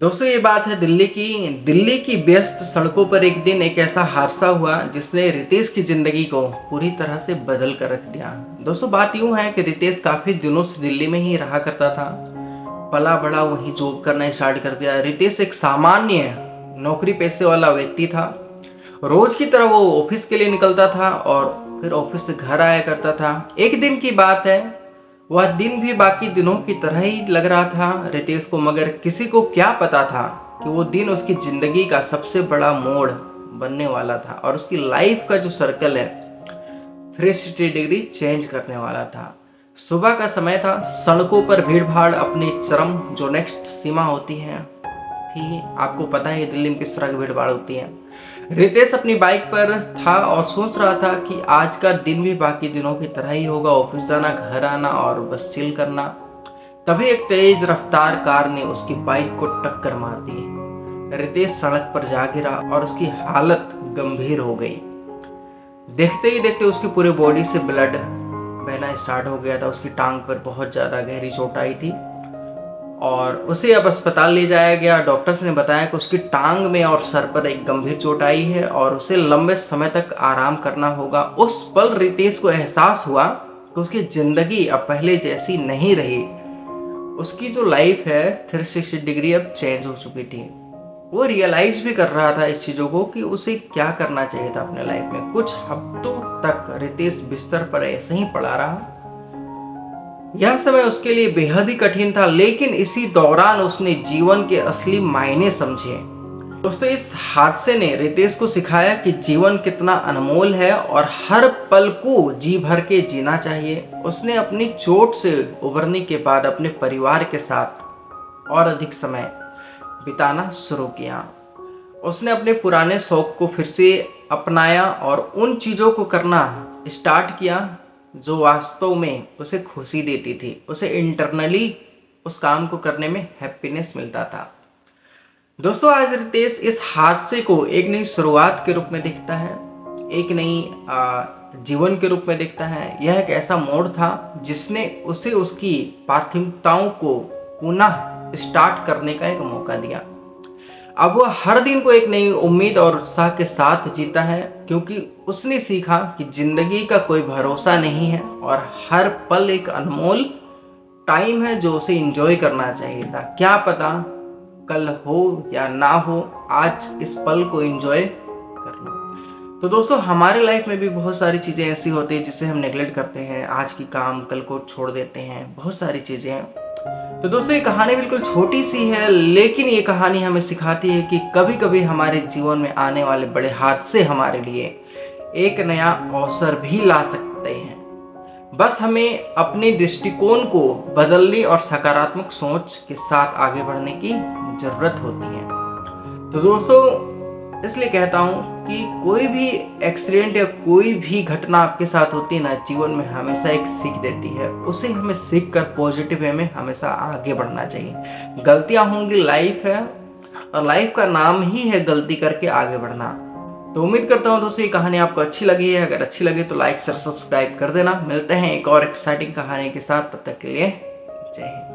दोस्तों ये बात है दिल्ली की व्यस्त सड़कों पर एक दिन एक ऐसा हादसा हुआ जिसने रितेश की जिंदगी को पूरी तरह से बदल कर रख दिया। दोस्तों बात यूं है कि रितेश काफी दिनों से दिल्ली में ही रहा करता था। पला बड़ा वहीं जॉब करना स्टार्ट कर दिया। रितेश एक सामान्य नौकरी पेशे वाला व्यक्ति था। रोज की तरह वो ऑफिस के लिए निकलता था और फिर ऑफिस से घर आया करता था। एक दिन की बात है, वह दिन भी बाकी दिनों की तरह ही लग रहा था रितेश को, मगर किसी को क्या पता था कि वो दिन उसकी जिंदगी का सबसे बड़ा मोड़ बनने वाला था और उसकी लाइफ का जो सर्कल है 360 डिग्री चेंज करने वाला था। सुबह का समय था, सड़कों पर भीड़ भाड़ अपनी चरम जो नेक्स्ट सीमा होती है थी। आपको पता है दिल्ली में किस तरह की भीड़ भाड़ होती है। रितेश अपनी बाइक पर था और सोच रहा था कि आज का दिन भी बाकी दिनों की तरह ही होगा, ऑफिस जाना, घर आना और बस चिल करना। तभी एक तेज रफ्तार कार ने उसकी बाइक को टक्कर मार दी। रितेश सड़क पर जा गिरा और उसकी हालत गंभीर हो गई। देखते ही देखते उसकी पूरी बॉडी से ब्लड बहना स्टार्ट हो गया था। उसकी टांग पर बहुत ज्यादा गहरी चोट आई थी और उसे अब अस्पताल ले जाया गया। डॉक्टर्स ने बताया कि उसकी टांग में और सर पर एक गंभीर चोट आई है और उसे लंबे समय तक आराम करना होगा। उस पल रितेश को एहसास हुआ कि उसकी जिंदगी अब पहले जैसी नहीं रही। उसकी जो लाइफ है 360 डिग्री अब चेंज हो चुकी थी। वो रियलाइज भी कर रहा था इस चीजों को कि उसे क्या करना चाहिए था अपने लाइफ में। कुछ हफ्तों तक रितेश बिस्तर पर ऐसे ही पड़ा रहा। यह समय उसके लिए बेहद ही कठिन था, लेकिन इसी दौरान उसने जीवन के असली मायने समझे। दोस्तों इस हादसे ने रितेश को सिखाया कि जीवन कितना अनमोल है और हर पल को जी भर के जीना चाहिए। उसने अपनी चोट से उबरने के बाद अपने परिवार के साथ और अधिक समय बिताना शुरू किया। उसने अपने पुराने शौक को फिर से अपनाया और उन चीजों को करना स्टार्ट किया जो वास्तव में उसे खुशी देती थी। उसे इंटरनली उस काम को करने में हैप्पीनेस मिलता था। दोस्तों आज रितेश इस हादसे को एक नई शुरुआत के रूप में देखता है, एक नई जीवन के रूप में देखता है। यह एक ऐसा मोड़ था जिसने उसे उसकी प्राथमिकताओं को पुनः स्टार्ट करने का एक मौका दिया। अब वह हर दिन को एक नई उम्मीद और उत्साह के साथ जीता है, क्योंकि उसने सीखा कि जिंदगी का कोई भरोसा नहीं है और हर पल एक अनमोल टाइम है जो उसे एंजॉय करना चाहिए था। क्या पता कल हो या ना हो, आज इस पल को एंजॉय कर लो। तो दोस्तों हमारे लाइफ में भी बहुत सारी चीज़ें ऐसी होती है जिसे हम नेगलेक्ट करते हैं, आज की काम कल को छोड़ देते हैं, बहुत सारी चीज़ें हैं। तो दोस्तों ये कहानी बिल्कुल छोटी सी है, लेकिन ये कहानी हमें सिखाती है कि कभी कभी हमारे जीवन में आने वाले बड़े हादसे हमारे लिए एक नया अवसर भी ला सकते हैं। बस हमें अपने दृष्टिकोण को बदलने और सकारात्मक सोच के साथ आगे बढ़ने की जरूरत होती है। तो दोस्तों इसलिए कहता हूँ कि कोई भी एक्सीडेंट या कोई भी घटना आपके साथ होती है ना, जीवन में हमेशा एक सीख देती है। उसे हमें सीख कर पॉजिटिव वे में हमेशा आगे बढ़ना चाहिए। गलतियां होंगी, लाइफ है और लाइफ का नाम ही है गलती करके आगे बढ़ना। तो उम्मीद करता हूँ दोस्तों ये कहानी आपको अच्छी लगी है। अगर अच्छी लगी तो लाइक शेयर सब्सक्राइब कर देना। मिलते हैं एक और एक्साइटिंग कहानी के साथ, तब तक के लिए जय हिंद।